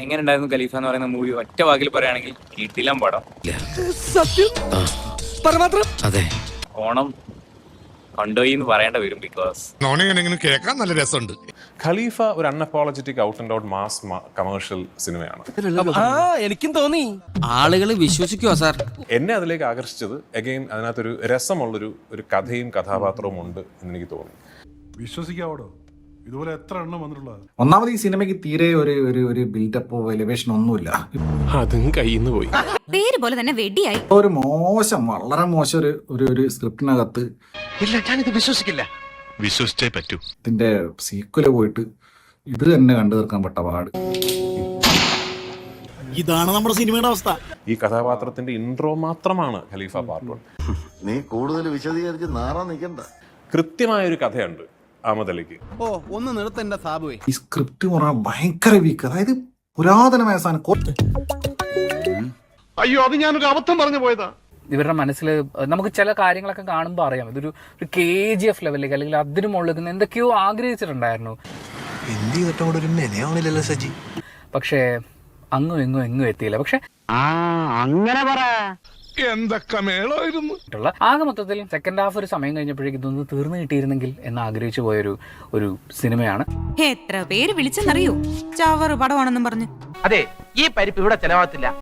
എങ്ങനെ ഉണ്ടായിരുന്നു ഖലീഫ എന്ന് പറയുന്ന മൂവി ഒറ്റ വാക്കിൽ പറയുകയാണെങ്കിൽ കിടിലം പടം. സത്യം അതെ. ഓണം കൊണ്ടുപോയി എന്ന് പറയേണ്ട വരും. ബിക്കോസ് കേൾക്കാൻ നല്ല രസമുണ്ട്. ഖലീഫ ഒരു unapologetic out and out mass commercial സിനിമയാണ്. എനിക്കും തോന്നി. ആളുകൾ വിശ്വസിക്കുവോ സാർ? എന്നെ അതിലേക്ക് ആകർഷിച്ചത് അഗെയിൻ അതിനകത്തൊരു രസമുള്ളൊരു കഥയും കഥാപാത്രവും ഉണ്ട് എന്ന് എനിക്ക് തോന്നി. വിശ്വസിക്കാവോ? ഇതുപോലെ എത്ര എണ്ണം വന്നിട്ടുള്ളത്? ഒന്നാമത് ഈ സിനിമയ്ക്ക് തീരെ ഒരു ബിൽഡപ്പോ എലിവേഷനോ ഒന്നുമില്ല. അതും കയ്യിന്ന് പോയി. പേര് പോലെ തന്നെ വെടിയായി. ഒരു മോശം, വളരെ മോശം ഒരു സ്ക്രിപ്റ്റിനകത്ത് ഇല്ല, ഞാനിത് വിശ്വസിക്കില്ല. വിശ്വസിച്ചേ പറ്റൂ. ഇതിന്റെ സീക്വല് പോയിട്ട് ഇത് തന്നെ കണ്ടു തീർക്കാൻ പെട്ട പാട്. ഇതാണ് നമ്മുടെ സിനിമയുടെ അവസ്ഥ. ഈ കഥാപാത്രത്തിന്റെ ഇൻട്രോ മാത്രമാണ് ഖലീഫ പാർട്ട് 1. നീ കൂടുതൽ വിശദീകരിച്ച് നാറാൻ നിൽക്കണ്ട. കൃത്യമായൊരു കഥയുണ്ട് അഹമ്മദ് അലിക്ക്. ഓ ഒന്ന് നിർത്തണ്ട സാബുവേ. ഈ സ്ക്രിപ്റ്റ് പറഞ്ഞാൽ ഭയങ്കര വീക്ക്. അതായത് പുരാതനമായ സാധനം. അയ്യോ, അത് ഞാനൊരു അബദ്ധം പറഞ്ഞു പോയതാ. ഇവരുടെ മനസ്സിൽ നമുക്ക് ചില കാര്യങ്ങളൊക്കെ കാണുമ്പോൾ അറിയാം ഇതൊരു KGF ലെവലിലേക്ക് അല്ലെങ്കിൽ അതിനു മുകളിൽ എന്തൊക്കെയോ ആഗ്രഹിച്ചിട്ടുണ്ടായിരുന്നു. പക്ഷേ അങ്ങും എങ്ങും എത്തിയില്ല. പക്ഷെ അങ്ങനെ പറ, എന്തൊക്കെ മേളായിരുന്നു. ആകെ മൊത്തത്തിൽ സെക്കൻഡ് ഹാഫ് ഒരു സമയം കഴിഞ്ഞപ്പോഴേക്കും ഇതൊന്ന് തീർന്നു കിട്ടിയിരുന്നെങ്കിൽ എന്ന് ആഗ്രഹിച്ചു പോയൊരു സിനിമയാണ്. എത്ര പേര് വിളിച്ചെന്നറിയോ? ചവറ് പടമാണെന്നും പറഞ്ഞു. അതെ, ഈ പരിപ്പ് ഇവിടെ ചെലവാകത്തില്ല.